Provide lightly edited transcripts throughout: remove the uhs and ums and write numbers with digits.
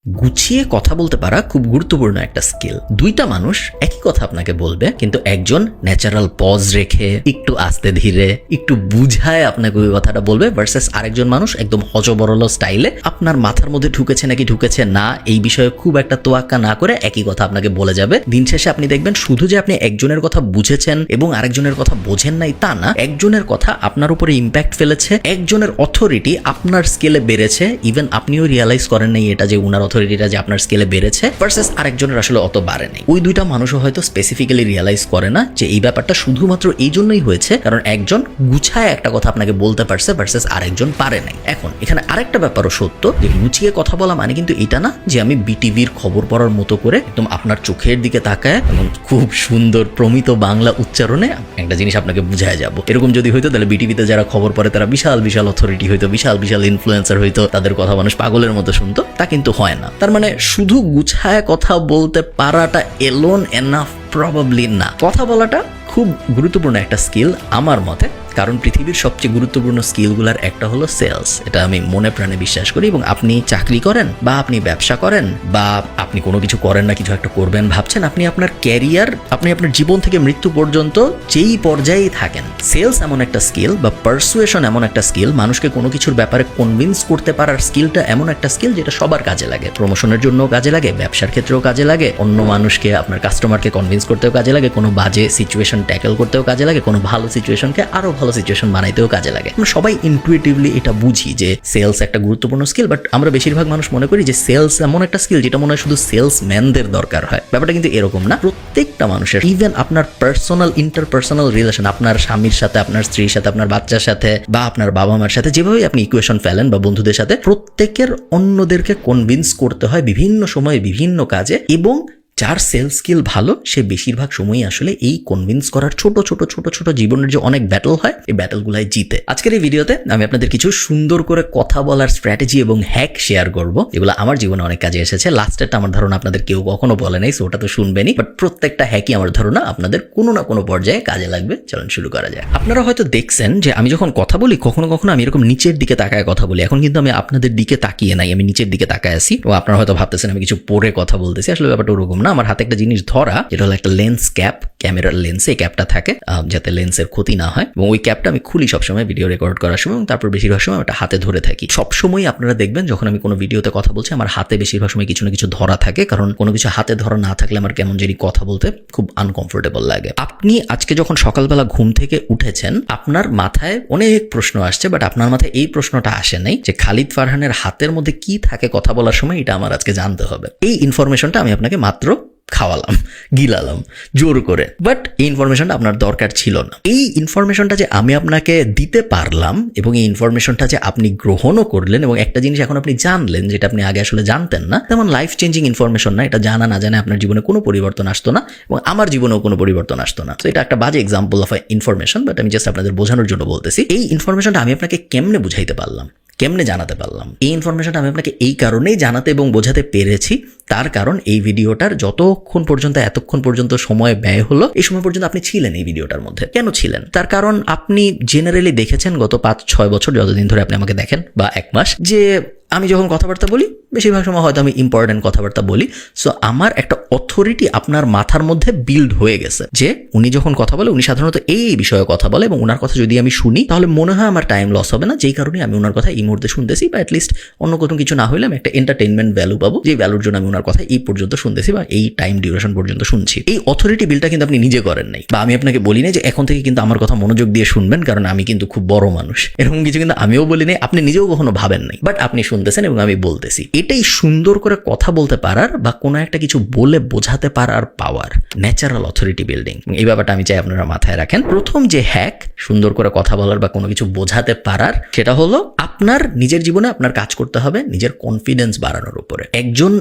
গুছিয়ে কথা বলতে পারা খুব গুরুত্বপূর্ণ একটা স্কিল। দুইটা মানুষ একই কথা আপনাকে বলবে, কিন্তু একজন ন্যাচারাল পজ রেখে একটু আস্তে ধীরে একটু বুঝায় আপনাকে ওই কথাটা বলবে, ভার্সেস আরেকজন মানুষ একদম হজবরল স্টাইলে আপনার মাথার মধ্যে ঢুকেছে নাকি ঢুকেছে না এই বিষয়ে খুব একটা তোয়াক্কা না করে একই কথা আপনাকে বলে যাবে। দিন শেষে আপনি দেখবেন শুধু যে আপনি একজনের কথা বুঝেছেন এবং আরেকজনের কথা বোঝেন নাই তা না, একজনের কথা আপনার উপরে ইম্প্যাক্ট ফেলেছে, একজনের অথরিটি আপনার স্কেলে বেড়েছে, ইভেন আপনিও রিয়ালাইজ করেন নাই এটা যে উনার অথরিটিটা যে আপনার স্কেলে বেড়েছে, ভার্সেস আরেকজনের আসলে অত বাড়ে নাই। ওই দুইটা মানুষও হয়তো স্পেসিফিক্যালি রিয়ালাইজ করে না যে এই ব্যাপারটা শুধুমাত্র এই জন্যই হয়েছে কারণ একজন গুছায় একটা কথা আপনাকে বলতে পারছে ভার্সেস আরেকজন পারে নাই। এখন এখানে আরেকটা ব্যাপারও সত্য যে গুছিয়ে কথা বলা মানে কিন্তু এটা না যে আমি বিটিভির খবর পড়ার মতো করে একদম আপনার চোখের দিকে তাকায় এবং খুব সুন্দর প্রমিত বাংলা উচ্চারণে একটা জিনিস আপনাকে বুঝায় যাব। এরকম যদি হইতো তাহলে বিটিভিতে যারা খবর পড়ে তারা বিশাল বিশাল অথরিটি হইতো, বিশাল বিশাল ইনফ্লুয়েন্সার হইতো, তাদের কথা মানুষ পাগলের মতো শুনতো। তা কিন্তু হয় না। তার মানে শুধু গুছায় কথা বলতে পারাটা এলোন এনাফ প্রবাবলি না। কথা বলাটা খুব গুরুত্বপূর্ণ একটা স্কিল আমার মতে, কারণ পৃথিবীর সবচেয়ে গুরুত্বপূর্ণ স্কিলগুলোর একটা হলো সেলস। এটা আমি মনে প্রাণে বিশ্বাস করি। এবং আপনি চাকরি করেন বা আপনি ব্যবসা করেন বা আপনি কোনো কিছু করেন না, কিছু একটা করবেন ভাবছেন, আপনি আপনার ক্যারিয়ার, আপনি আপনার জীবন থেকে মৃত্যু পর্যন্ত যেই পর্যায়েই থাকেন, সেলস এমন একটা স্কিল বা পারসুয়েশন এমন একটা স্কিল, মানুষকে কোনো কিছুর ব্যাপারে কনভিন্স করতে পারার স্কিলটা এমন একটা স্কিল যেটা সবার কাজে লাগে। প্রমোশনের জন্য কাজে লাগে, ব্যবসার ক্ষেত্রেও কাজে লাগে, অন্য মানুষকে আপনার কাস্টমারকে কনভিন্স করতেও কাজে লাগে, কোনো বাজে সিচুয়েশন ট্যাকেল করতেও কাজে লাগে, কোনো ভালো সিচুয়েশনকে আরো ভালো সিচুয়েশন বানাইতেও কাজে লাগে। আমরা সবাই ইনটুইটিভলি এটা বুঝি যে সেলস একটা গুরুত্বপূর্ণ স্কিল, বাট আমরা বেশিরভাগ মানুষ মনে করি যে সেলস এমন একটা স্কিল যেটা মনে হয় শুধু সেলসম্যানদের দরকার হয়। ব্যাপারটা কিন্তু এরকম না। প্রত্যেকটা মানুষের, ইভেন আপনার পার্সোনাল ইন্টারপার্সোনাল রিলেশন, আপনার স্বামীর সাথে, আপনার স্ত্রীর সাথে, আপনার বাচ্চার সাথে বা আপনার বাবা মার সাথে, যেভাবে আপনি ইকুয়েশন ফেলেন বা বন্ধুদের সাথে, প্রত্যেকের অন্যদেরকে কনভিন্স করতে হয় বিভিন্ন সময়ে বিভিন্ন কাজে। এবং যার সেলস স্কিল ভালো সে বেশিরভাগ সময়ই আসলে এই কনভিন্স করার ছোট ছোট ছোট ছোট জীবনের যে অনেক ব্যাটল হয় এই ব্যাটলগুলাই জিতে। আজকের এই ভিডিওতে আমি আপনাদের কিছু সুন্দর করে কথা বলার স্ট্র্যাটেজি এবং হ্যাক শেয়ার করব, এগুলো আমার জীবনে অনেক কাজে এসেছে। লাস্টেরটা আমার ধারণা আপনাদের কেউ কখনো বলে নাই, সো ওটা তো শুনবেনই, বাট প্রত্যেকটা হ্যাকই আমার ধারণা আপনাদের কোনো না কোনো পর্যায়ে কাজে লাগবে। চলুন শুরু করা যায়। আপনারা হয়তো দেখছেন যে আমি যখন কথা বলি কখনো কখনো আমি এরকম নিচের দিকে তাকায় কথা বলি। এখন কিন্তু আমি আপনাদের দিকে তাকিয়ে নাই, আমি নিচের দিকে তাকায় আছি। এবং আপনারা হয়তো ভাবতেছেন আমি কিছু পরে কথা বলতেছি, আসলে ব্যাপারটা ওরকম না। আমার হাতে একটা জিনিস ধরা, যেটা হলো একটা লেন্স ক্যাপ, ক্যামেরার লেন্সে এই ক্যাপটা থাকে যাতে লেন্সের ক্ষতি না হয়। এবং ওই ক্যাপটা আমি খুলি সবসময় ভিডিও রেকর্ড করার সময়, এবং তারপর বেশিরভাগ সময় ওটা হাতে ধরে থাকি। সবসময় আপনারা দেখবেন যখন আমি কোনো ভিডিওতে কথা বলছি আমার হাতে বেশিরভাগ সময় কিছু না কিছু ধরা থাকে, কারণ কোনো কিছু হাতে ধরা না থাকলে আমার কেমন জানি কথা বলতে খুব আনকমফোর্টেবল লাগে। আপনি আজকে যখন সকালবেলা ঘুম থেকে উঠেছেন আপনার মাথায় অনেক প্রশ্ন আসছে, বাট আপনার মাথায় এই প্রশ্নটা আসে নাই যে খালিদ ফারহানের হাতের মধ্যে কি থাকে কথা বলার সময়, এটা আমার আজকে জানতে হবে। এই ইনফরমেশনটা আমি আপনাকে মাত্র খাওয়ালাম, গিলালাম জোর করে, বাট এই ইনফরমেশনটা আপনার দরকার ছিল না। এই ইনফরমেশনটা যে আমি আপনাকে দিতে পারলাম এবং এই ইনফরমেশনটা যে আপনি গ্রহণও করলেন এবং একটা জিনিস এখন আপনি জানলেন যেটা আপনি আগে আসলে জানতেন না, তেমন লাইফ চেঞ্জিং ইনফরমেশন না। এটা জানা না জানে আপনার জীবনে কোনো পরিবর্তন আসতো না এবং আমার জীবনেও কোনো পরিবর্তন আসতো না। তো এটা একটা বাজে এক্সাম্পল অফ ইনফরমেশন, বাট আমি জাস্ট আপনাদের বোঝানোর জন্য বলতেছি। এই ইনফরমেশনটা আমি আপনাকে কেমনে বুঝাইতে পারলাম, কেমনে জানাতে পারলাম? এই ইনফরমেশনটা আমি আপনাকে এই কারণেই জানাতে এবং বোঝাতে পেরেছি, তার কারণ এই ভিডিওটার এতক্ষণ পর্যন্ত সময় ব্যয় হলো, এই সময় পর্যন্ত আপনি ছিলেন এই ভিডিওটার মধ্যে। কেন ছিলেন? তার কারণ আপনি জেনারেলি দেখেছেন গত 5-6 বছর, যতদিন ধরে আপনি আমাকে দেখেন, বা 1 মাস, যে আমি যখন কথাবার্তা বলি বেশিরভাগ সময় হয়তো আমি ইম্পর্টেন্ট কথাবার্তা বলি। সো আমার একটা অথরিটি আপনার মাথার মধ্যে বিল্ড হয়ে গেছে যে উনি যখন কথা বলে উনি সাধারণত এই বিষয়ে কথা বলে, এবং ওনার কথা যদি আমি শুনি তাহলে মনে হয় আমার টাইম লস হবে না, যেই কারণে আমি ওনার কথা এই মুহূর্তে শুনতেছি, বা অ্যাটলিস্ট অন্য কোনো কিছু না হইলে আমি একটা এন্টারটেইনমেন্ট ভ্যালু পাবো, যে ভ্যালুর জন্য আমি ওনার কথা এই পর্যন্ত শুনতেছি বা এই টাইম ডিউরেশন পর্যন্ত শুনছি। এই অথরিটি বিলটা কিন্তু আপনি নিজে করেন নাই, বা আমি আপনাকে বলি নাই যে এখন থেকে কিন্তু আমার কথা মনোযোগ দিয়ে শুনবেন কারণ আমি কিন্তু খুব বড় মানুষ, এরকম কিছু কিন্তু আমিও বলি নাই, আপনি নিজেও কখনো ভাবেন নাই, বাট আপনি শুনতেছেন এবং আমি বলতেছি। এটাই সুন্দর করে কথা বলতে পারার বা কোনো একটা কিছু বলে বোঝাতে পারার পাওয়ার, ন্যাচারাল অথরিটি বিল্ডিং। এই ব্যাপারটা আমি চাই আপনারা মাথায় রাখেন। প্রথম যে হ্যাক সুন্দর করে কথা বলার বা কোনো কিছু বোঝাতে পারার, সেটা হলো আপনার নিজের জীবনে আপনার কাজ করতে হবে নিজের কনফিডেন্স বাড়ানোর উপরে। একজন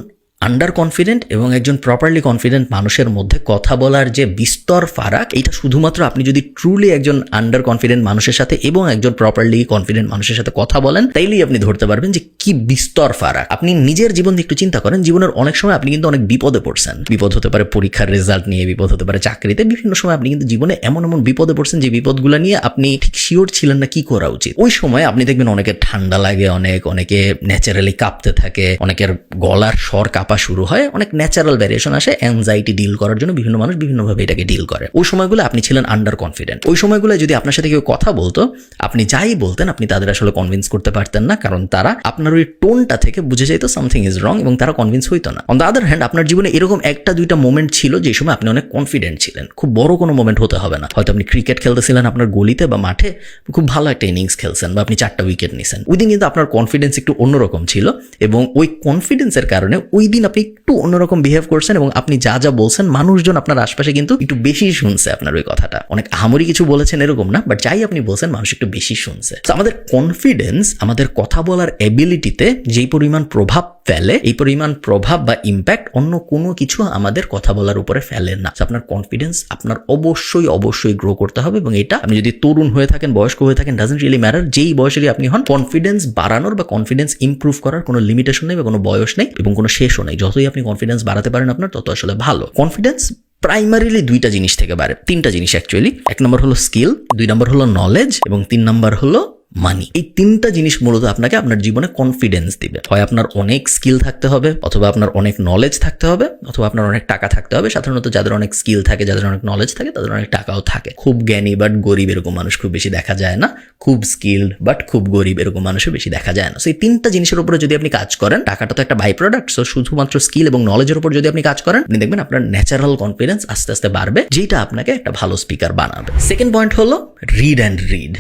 আন্ডার কনফিডেন্ট এবং একজন প্রপারলি কনফিডেন্ট মানুষের মধ্যে কথা বলার যে বিস্তর ফারাক, এটা শুধুমাত্র আপনি যদি ট্রুলি একজন আন্ডার কনফিডেন্ট মানুষের সাথে এবং একজন প্রপারলি কনফিডেন্ট মানুষের সাথে কথা বলেন, তাইলেই আপনি ধরতে পারবেন যে কি বিস্তর ফারাক। আপনি নিজের জীবন একটু চিন্তা করেন, জীবনের অনেক সময় আপনি কিন্তু অনেক বিপদে পড়ছেন। বিপদ হতে পারে পরীক্ষার রেজাল্ট নিয়ে, বিপদ হতে পারে চাকরিতে, বিভিন্ন সময় আপনি কিন্তু জীবনে এমন এমন বিপদে পড়ছেন যে বিপদগুলো নিয়ে আপনি ঠিক শিওর ছিলেন না কি করা উচিত। ওই সময় আপনি দেখবেন অনেকের ঠান্ডা লাগে, অনেকে ন্যাচারালি কাঁপতে থাকে, অনেকের গলার স্বর কাঁপা শুরু হয়, অনেক ন্যাচারাল ভ্যারিয়েশন আসে। অ্যাংজাইটি ডিল করার জন্য বিভিন্ন মানুষ বিভিন্নভাবে এটাকে ডিল করে। ওই সময়গুলো আপনি ছিলেন আন্ডার কনফিডেন্ট। ওই সময়গুলো যদি আপনার সাথে কেউ কথা বলতো, আপনি যাই বলতেন আপনি তাদের আসলে কনভিন্স করতে পারতেন না, কারণ তারা আপনার ওই টোনটা থেকে বুঝে যেত সামথিং ইজ রং এবং তারা কনভিন্স হইতো না। অন দ্য আদার হ্যান্ড, আপনার জীবনে এরকম একটা দুইটা মোমেন্ট ছিল যে সময় আপনি অনেক কনফিডেন্ট ছিলেন। খুব বড় কোনো মোমেন্ট হতে হবে না, হয়তো আপনি ক্রিকেট খেলতেছিলেন আপনার গলিতে বা মাঠে, খুব ভালো একটা ইনিংস খেলছেন বা আপনি 4টা উইকেট নিছেন। ওই দিন কিন্তু আপনার কনফিডেন্স একটু অন্যরকম ছিল এবং ওই কনফিডেন্সের কারণে ওই দিন আপনি একটু অন্যরকম বিহেভ করছেন এবং আপনি যা যা বলছেন মানুষজন আপনার আশপাশে কিন্তু একটু বেশি শুনছে আপনার ওই কথাটা। অনেক আহামরি কিছু বলেছেন এরকম না, বাট যাই আপনি বলছেন মানুষ একটু বেশি শুনছে। তো আমাদের কনফিডেন্স আমাদের কথা বলার এবিলিটিতে যেই পরিমাণ প্রভাব ফেলে, এই পরিমাণ প্রভাব বা ইম্প্যাক্ট অন্য কোনো কিছু আমাদের কথা বলার উপরে ফেলে না। আপনার কনফিডেন্স আপনার অবশ্যই গ্রো করতে হবে এবং এটা আপনি যদি তরুণ হয়ে থাকেন, বয়স্ক হয়ে থাকেন, ডাজন্ট রিয়েলি ম্যাটার, যেই বয়সেরই আপনি হন, কনফিডেন্স বাড়ানোর বা কনফিডেন্স ইমপ্রুভ করার কোনো লিমিটেশন নেই বা কোনো বয়স নেই এবং কোনো শেষও নেই। যতই আপনি কনফিডেন্স বাড়াতে পারেন আপনার, তত আসলে ভালো। কনফিডেন্স প্রাইমারিলি দুইটা জিনিস থেকে বাড়ে, 3টা জিনিস অ্যাকচুয়ালি। 1 নম্বর হলো স্কিল, 2 নম্বর হলো নলেজ এবং 3 নম্বর হলো মানি। এই 3টা জিনিস মূলত আপনাকে আপনার জীবনে কনফিডেন্স দিবে। হয় আপনার অনেক স্কিল থাকতে হবে, অথবা আপনার অনেক নলেজ থাকতে হবে, অথবা আপনার অনেক টাকা থাকতে হবে। সাধারণত যাদের অনেক স্কিল থাকে, যাদের অনেক নলেজ থাকে, তাদের অনেক টাকাও থাকে। খুব জ্ঞানী বাট গরিব এরকম মানুষ খুব বেশি দেখা যায় না, খুব স্কিলড বাট খুব গরিব এরকম মানুষও বেশি দেখা যায় না। সো এই 3টা জিনিসের উপরে যদি আপনি কাজ করেন, টাকাটা তো একটা বাই প্রোডাক্ট, সো শুধুমাত্র স্কিল এবং নলেজের উপর যদি আপনি কাজ করেন, আপনি দেখবেন আপনার ন্যাচারাল কনফিডেন্স আস্তে আস্তে বাড়বে, যেটা আপনাকে একটা ভালো স্পিকার বানাবে। সেকেন্ড পয়েন্ট হলো রিড অ্যান্ড রিড।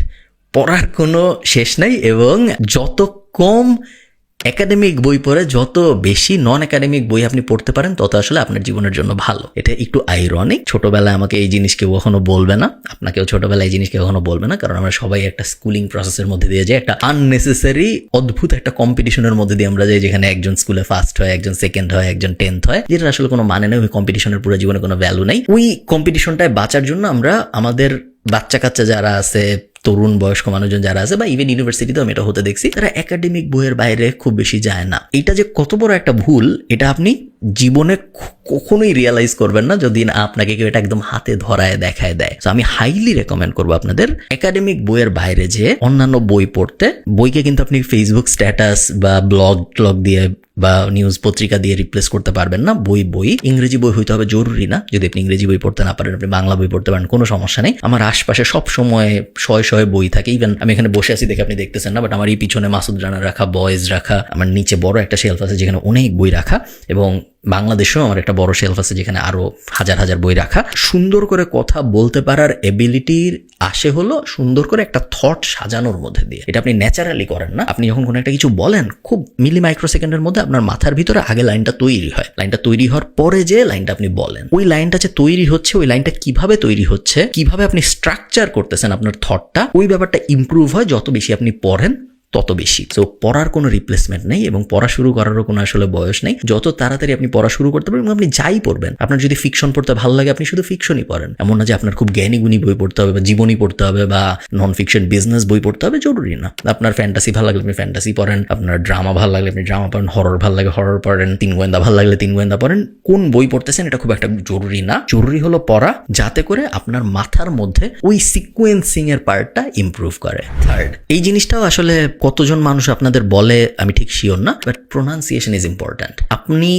পড়ার কোনো শেষ নাই এবং যত কম একাডেমিক বই পড়ে, যত বেশি নন একাডেমিক বই আপনি পড়তে পারেন, তত আসলে আপনার জীবনের জন্য ভালো। এটা একটু আইরনিক, ছোটবেলায় আমাকে এই জিনিস কেউ কখনো বলবে না, আপনাকেও ছোটবেলায় এই জিনিস কেউ কখনো বলবে না, কারণ আমরা সবাই একটা স্কুলিং প্রসেসের মধ্যে দিয়ে যাই, একটা আননেসেসারি অদ্ভুত একটা কম্পিটিশনের মধ্যে দিয়ে আমরা যাই, যেখানে একজন স্কুলে ফার্স্ট হয়, একজন সেকেন্ড হয়, একজন 10th হয়, যেটা আসলে কোনো মানে নেই। ওই কম্পিটিশনের পুরো জীবনে কোনো ভ্যালু নেই। ওই কম্পিটিশনটায় বাঁচার জন্য আমরা আমাদের বাচ্চা কাচ্চা যারা আছে, তরুণ বয়স্ক মানুষজন যারা আছে, বা ইভেন ইউনিভার্সিটিতেও আমি এটা হতে দেখছি, তারা একাডেমিক বইয়ের বাইরে খুব বেশি যায় না। এটা যে কত বড় একটা ভুল, এটা আপনি জীবনে কখনোই রিয়েলাইজ করবেন না যদি না আপনাকে কেউ এটা একদম হাতে ধরায় দেখায় দেয়। তো আমি হাইলি রেকমেন্ড করবো আপনাদের একাডেমিক বইয়ের বাইরে যে অন্যান্য বই পড়তে। বইকে কিন্তু আপনি ফেসবুক স্ট্যাটাস বা ব্লগ দিয়ে বা নিউজ পত্রিকা দিয়ে রিপ্লেস করতে পারবেন না। বই ইংরেজি বই হইতে হবে জরুরি না। যদি আপনি ইংরেজি বই পড়তে না পারেন, আপনি বাংলা বই পড়তে পারেন, কোনো সমস্যা নেই। আমার আশপাশে সব সময় শয়ে বই থাকে। ইভেন আমি এখানে বসে আছি দেখে আপনি দেখতেছেন না, বাট আমার এই পিছনে মাসুদ রানা রাখা, বয়েজ রাখা, আমার নিচে বড় একটা শেলফ আছে যেখানে অনেক বই রাখা, এবং বাংলাদেশেও আমার একটা বড় শেলফ আছে যেখানে আরো হাজার হাজার বই রাখা। সুন্দর করে কথা বলতে পারার এবিলিটির আসে হলো সুন্দর করে একটা থট সাজানোর মধ্যে দিয়ে। এটা আপনি ন্যাচারালি করেন না। আপনি যখন কোনো একটা কিছু বলেন, খুব মিলি মাইক্রো সেকেন্ডের মধ্যে আপনার মাথার ভিতরে আগে লাইনটা তৈরি হয়। লাইনটা তৈরি হওয়ার পরে যে লাইনটা আপনি বলেন, ওই লাইনটা যে তৈরি হচ্ছে, ওই লাইনটা কিভাবে তৈরি হচ্ছে, কিভাবে আপনি স্ট্রাকচার করতেছেন আপনার থটটা, ওই ব্যাপারটা ইমপ্রুভ হয় যত বেশি আপনি পড়েন তত বেশি। তো পড়ার কোনো রিপ্লেসমেন্ট নেই এবং পড়া শুরু করারও কোনো আসলে বয়স নেই। যত তাড়াতাড়ি আপনি পড়া শুরু করতে পারেন, এবং আপনি যাই পড়বেন, আপনার যদি ফিকশন পড়তে ভালো লাগে আপনি শুধু ফিকশনই পড়েন। এমন না যে আপনার খুব জ্ঞানী গুণী বই পড়তে হবে বা জীবনী পড়তে হবে বা নন ফিকশন বিজনেস বই পড়তে হবে, জরুরি না। আপনার ফ্যান্টাসি ভালো লাগলে আপনি ফ্যান্টাসি পড়েন, আপনার ড্রামা ভালো লাগলে আপনি ড্রামা পড়েন, হরর ভালো লাগে হরর পড়েন, 3 গোয়েন্দা ভালো লাগলে 3 গোয়েন্দা পড়েন। কোন বই পড়তেছেন এটা খুব একটা জরুরি না। জরুরি হলো পড়া, যাতে করে আপনার মাথার মধ্যে ওই সিকোয়েন্সিং এর পার্টটা ইমপ্রুভ করে। থার্ড, এই জিনিসটাও আসলে কতজন মানুষ আপনাদের বলে আমি ঠিক শিওর না, বাট প্রোনাউন্সিয়েশন ইজ ইম্পর্ট্যান্ট। আপনি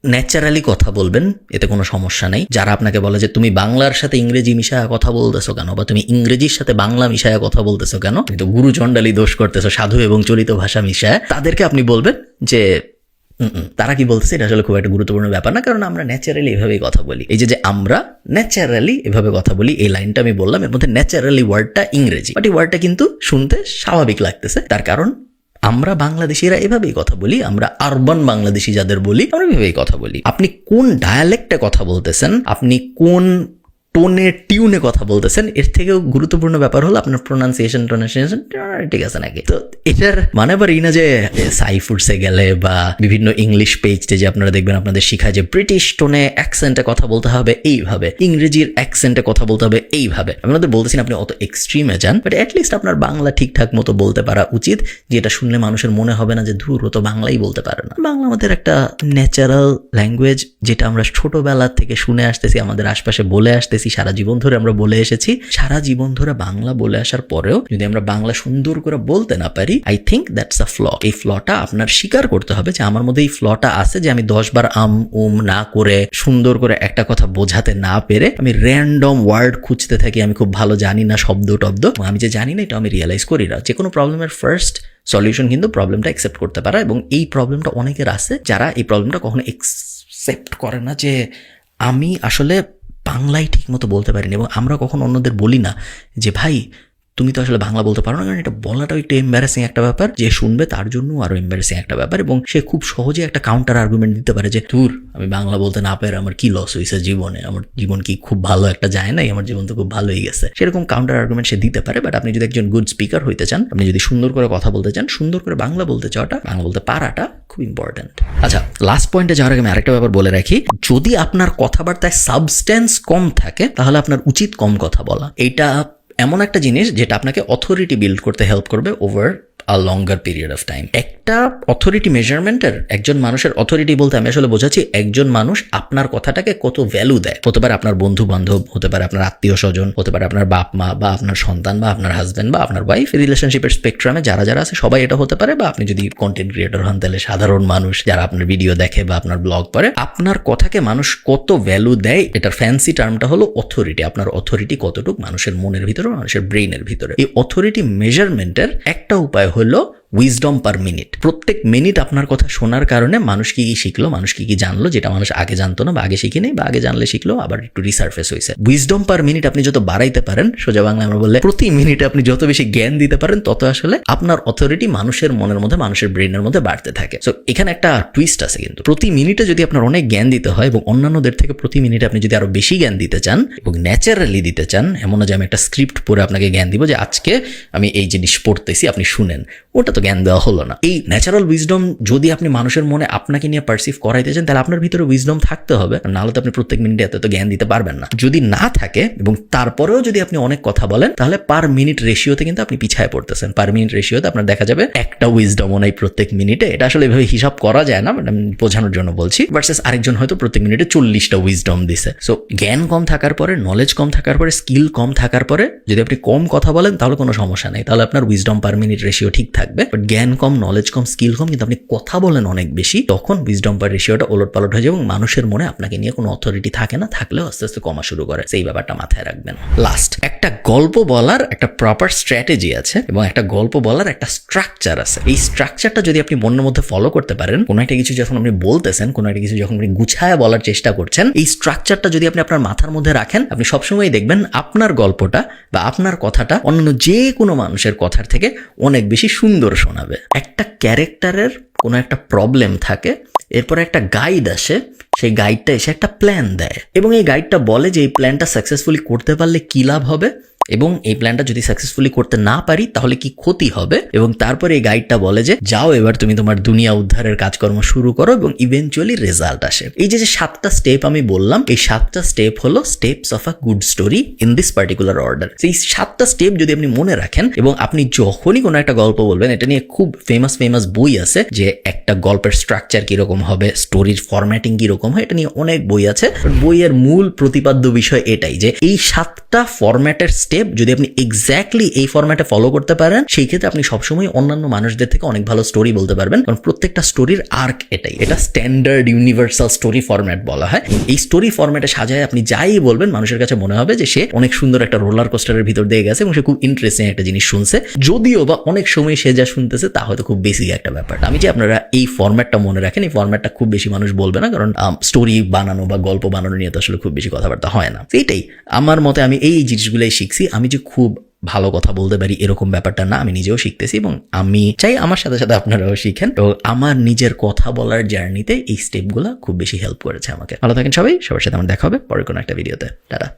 ন্যাচারালি কথা বলবেন, এতে কোনো সমস্যা নেই। যারা আপনাকে বলে যে তুমি বাংলার সাথে ইংরেজি মিশায়া কথা বলতেছো কেন, বা তুমি ইংরেজির সাথে বাংলা মিশায়া কথা বলতেছো কেন, তুমি তো গুরু চণ্ডালী দোষ করতেছো, সাধু এবং চলিত ভাষা মিশায়া, তাদেরকে আপনি বলবেন যে তারা কি বলতেছে এটা আসলে খুব একটা গুরুত্বপূর্ণ ব্যাপার না, কারণ আমরা ন্যাচারালি এভাবেই কথা বলি। এই যে আমরা ন্যাচারালি এভাবে কথা বলি, এই লাইনটা আমি বললাম, এর মধ্যে ন্যাচারালি ওয়ার্ডটা ইংরেজি, বাট এই ওয়ার্ডটা কিন্তু শুনতে স্বাভাবিক লাগতেছে। তার কারণ আমরা বাংলাদেশিরা এভাবেই কথা বলি, আমরা আরবান বাংলাদেশি যাদের বলি আমরা এভাবেই কথা বলি। আপনি কোন ডায়ালেক্টে কথা বলতেছেন, আপনি কোন টোনে টিউনে কথা বলতেছেন, এর থেকেও গুরুত্বপূর্ণ ব্যাপার হলো আপনার প্রোনাউন্সিয়েশন ঠিক আছে নাকি। তো এটার মানে আবার এই না যে সাই ফুডসে গেলে বা বিভিন্ন ইংলিশ পেজে যে আপনারা দেখবেন আপনাদের শিখায় যে ব্রিটিশ টোনে অ্যাকসেন্টে কথা বলতে হবে এইভাবে, ইংরেজির অ্যাকসেন্টে কথা বলতে হবে এইভাবে। আমি আপনাদের বলতেছি না আপনি অত এক্সট্রিমে যান, বাট অ্যাটলিস্ট আপনার বাংলা ঠিকঠাক মতো বলতে পারা উচিত, যেটা শুনলে মানুষের মনে হবে না যে ধুর ও তো বাংলাই বলতে পারে না। বাংলা আমাদের একটা ন্যাচারাল ল্যাঙ্গুয়েজ, যেটা আমরা ছোটবেলা থেকে শুনে আসতেছি, আমাদের আশপাশে বলে আসতেছি, সারা জীবন ধরে আমরা বলে এসেছি। সারা জীবন ধরে বাংলা বলে আসার পরেও যদি আমরা বাংলা সুন্দর করে বলতে না পারি, I think that's a flaw. এই ফ্লটা আপনার স্বীকার করতে হবে যে আমার মধ্যে এই ফ্লটা আছে, যে আমি 10 বার না করে সুন্দর করে একটা কথা বোঝাতে না পেরে আমি র্যান্ডম ওয়ার্ড খুঁজতে থাকি, আমি খুব ভালো জানি না শব্দ টব্দ, আমি যে জানি না এটা আমি রিয়েলাইজ করি না। যে কোনো প্রবলেমের ফার্স্ট সলিউশন কিন্তু প্রবলেমটা অ্যাকসেপ্ট করতে পারা, এবং এই প্রবলেমটা অনেকের আছে যারা এই প্রবলেমটা কখনো অ্যাকসেপ্ট করে না যে আমি আসলে বাংলায় ঠিক মতো বলতে পারিনি। এবং আমরা কখনো অন্যদের বলি না যে ভাই তুমি তো আসলে বাংলা বলতে পারো না, কারণ এটা বলাটাও একটু এম্বারেসিং একটা ব্যাপার, যে শুনবে তার জন্য আরো এম্বারেসিং একটা ব্যাপার, এবং সে খুব সহজে একটা কাউন্টার আর্গুমেন্ট দিতে পারে যে দূর আমি বাংলা বলতে না পেরে আমার কি লস হয়েছে জীবনে, আমার জীবন কি খুব ভালো একটা যায় নাই, আমার জীবন তো খুব ভালোই গেছে, সেরকম কাউন্টার আর্গুমেন্ট সে দিতে পারে। বাট আপনি যদি একজন গুড স্পিকার হইতে চান, আপনি যদি সুন্দর করে কথা বলতে চান, সুন্দর করে বাংলা বলতে চাওয়াটা, বাংলা বলতে পারাটা খুব ইম্পর্টেন্ট। আচ্ছা, লাস্ট পয়েন্টে যাওয়ার আগে আমি আরেকটা ব্যাপার বলে রাখি, যদি আপনার কথাবার্তায় সাবস্টেন্স কম থাকে তাহলে আপনার উচিত কম কথা বলা। এইটা এমন একটা জিনিস যেটা আপনাকে অথরিটি বিল্ড করতে হেল্প করবে over a longer period of time. একটা অথরিটি মেজারমেন্টের, একজন মানুষের অথরিটি বলতে আমি আসলে বোঝাচ্ছি একজন মানুষ আপনার কথাটাকে কত ভ্যালু দেয়। হতে পারে আপনার বন্ধু বান্ধব, হতে পারে আপনার আত্মীয় স্বজন, হতে পারে আপনার বাপ মা বা আপনার সন্তান বা আপনার হাজব্যান্ড বা আপনার ওয়াইফ। রিলেশনশিপের স্পেকট্রামে যারা যারা আছে সবাই এটা হতে পারে, বা আপনি যদি কন্টেন্ট ক্রিয়েটর হন তাহলে সাধারণ মানুষ যারা আপনার ভিডিও দেখে বা আপনার ব্লগ পড়ে। আপনার কথাকে মানুষ কত ভ্যালু দেয়, এটার ফ্যান্সি টার্মটা হলো অথরিটি। আপনার অথরিটি কতটুকু মানুষের মনের ভিতরে, মানুষের ব্রেইনের ভিতরে। এই অথরিটি মেজারমেন্টের একটা উপায় হলো উইজডম পার মিনিট। প্রত্যেক মিনিট আপনার কথা শোনার কারণে মানুষ কি কি শিখলো, মানুষ কি কি জানলো, যেটা মানুষ আগে জানতো না বা আগে শিখিনি বা আগে জানলে শিখলো, আবার একটু রিসার্ফেস হয়েছে। উইজডম পার মিনিট আপনি যত বাড়াইতে পারেন, সোজা বাংলায় আমরা বললে প্রতি মিনিটে আপনি যত বেশি জ্ঞান দিতে পারেন, তত আসলে আপনার অথরিটি মানুষের মনের মধ্যে, মানুষের ব্রেনের মধ্যে বাড়তে থাকে। সো এখানে একটা টুইস্ট আছে, কিন্তু প্রতি মিনিটে যদি আপনার অনেক জ্ঞান দিতে হয় এবং অন্যান্যদের থেকে প্রতি মিনিটে আপনি যদি আরো বেশি জ্ঞান দিতে চান এবং ন্যাচারালি দিতে চান, এমন না যে আমি একটা স্ক্রিপ্ট পড়ে আপনাকে জ্ঞান দিব যে আজকে আমি এই জিনিস পড়তেছি আপনি শুনেন, ওটা তো জ্ঞান দেওয়া হলো না। এই ন্যাচারাল উইজডম যদি আপনি মানুষের মনে আপনাকে নিয়ে পারসিভ করাইতে চান, তাহলে আপনার ভিতরে উইজডম থাকতে হবে, নাহলে তো আপনি প্রত্যেক মিনিটে এত জ্ঞান দিতে পারবেন না। যদি না থাকে এবং তারপরেও যদি আপনি অনেক কথা বলেন, তাহলে পার মিনিট রেশিওতে কিন্তু আপনি পিছায় পড়তেছেন। পার মিনিট রেশিওতে আপনার দেখা যাবে একটা উইজডমও নাই প্রত্যেক মিনিটে। এটা আসলে এভাবে হিসাব করা যায় না, আমি বোঝানোর জন্য বলছি। ভার্সেস আরেকজন হয়তো প্রত্যেক মিনিটে 40টা উইজডম দিছে। সো জ্ঞান কম থাকার পরে, নলেজ কম থাকার পরে, স্কিল কম থাকার পরে যদি আপনি কম কথা বলেন তাহলে কোনো সমস্যা নেই, তাহলে আপনার উইজডম পার মিনিট রেশিও ঠিক থাকবে। বাট জ্ঞান কম, নলেজ কম, স্কিল কম, কিন্তু আপনি কথা বলেন অনেক বেশি, তখন উইজডম পার রেশিওটা ওলট পালট হয়ে যায় এবং মানুষের মনে আপনাকে নিয়ে কোনো অথরিটি থাকে না, থাকলেও আস্তে আস্তে কমা শুরু করে। সেই ব্যাপারটা মাথায় রাখবেন। লাস্ট, একটা গল্প বলার একটা প্রপার স্ট্র্যাটেজি আছে এবং একটা গল্প বলার একটা স্ট্রাকচার আছে। এই স্ট্রাকচারটা যদি আপনি মনের মধ্যে ফলো করতে পারেন, কোনো একটা কিছু যখন আপনি বলতেছেন, কোনো একটা কিছু যখন আপনি গুছায় বলার চেষ্টা করছেন, এই স্ট্রাকচারটা যদি আপনি আপনার মাথার মধ্যে রাখেন, আপনি সবসময় দেখবেন আপনার গল্পটা বা আপনার কথাটা অন্যান্য যে কোনো মানুষের কথার থেকে অনেক বেশি সুন্দর শোনাবে। একটা ক্যারেক্টারের কোনো একটা প্রবলেম থাকে, এরপরে একটা গাইড আসে, সেই গাইডটা এসে একটা প্ল্যান দেয় এবং এই গাইডটা বলে যে এই প্ল্যানটা সাকসেসফুলি করতে পারলে কি লাভ হবে এবং এই প্ল্যানটা যদি সাকসেসফুলি করতে না পারি তাহলে কি ক্ষতি হবে। এবং তারপরে এই গাইডটা বলে যে যাও এবার তুমি তোমার দুনিয়া উদ্ধারের কাজকর্ম শুরু করো এবং ইভেনচুয়ালি রেজাল্ট আসে। এই যে 7টা স্টেপ আমি বললাম, এই 7টা স্টেপ হলো steps of a good story in this particular order. এই 7টা স্টেপ যদি আপনি মনে রাখেন এবং আপনি যখনই কোনো একটা গল্প বলবেন, এটা নিয়ে খুব ফেমাস বই আছে যে একটা গল্পের স্ট্রাকচার কিরকম হবে, স্টোরির ফরম্যাটিং কিরকম হয়, এটা নিয়ে অনেক বই আছে। বইয়ের মূল প্রতিপাদ্য বিষয় এটাই যে এই 7টা ফরম্যাটের স্টেপ যদি আপনি এক্স্যাক্টলি এই ফরম্যাটে ফলো করতে পারেন, সেই ক্ষেত্রে আপনি সবসময় অন্যান্য মানুষদের থেকে অনেক ভালো স্টোরি বলতে পারবেন, কারণ প্রত্যেকটা স্টোরির আর্ক এটাই। এটা স্ট্যান্ডার্ড ইউনিভার্সাল স্টোরি ফরম্যাট বলা হয়। এই স্টোরি ফরম্যাটে সাজায় আপনি যাই বলবেন, মানুষের কাছে মনে হবে যে সে অনেক সুন্দর একটা রোলার কোস্টারের ভিতর দিয়ে গেছে এবং সে খুব ইন্টারেস্টিং একটা জিনিস শুনছে, যদিও বা অনেক সময় সে যা শুনতেছে তা হয়তো খুব বেশি একটা ব্যাপার। আমি যে আপনারা এই ফরম্যাটটা মনে রাখেন, এই ফরম্যাটটা খুব বেশি মানুষ বলবে না, কারণ স্টোরি বানানো বা গল্প বানানো নিয়ে তো আসলে খুব বেশি কথাবার্তা হয় না। এইটাই আমার মতে, আমি এই জিনিসগুলোই শিখছি। আমি যে খুব ভালো কথা বলতে পারি এরকম ব্যাপারটা না, আমি নিজেও শিখতেছি এবং আমি চাই আমার সাথে সাথে আপনারাও শিখেন। তো আমার নিজের কথা বলার জার্নিতে এই স্টেপগুলো খুব বেশি হেল্প করেছে আমাকে। ভালো থাকেন সবাই, সবার সাথে আমার দেখা হবে পরের কোনো একটা ভিডিওতে। টাটা।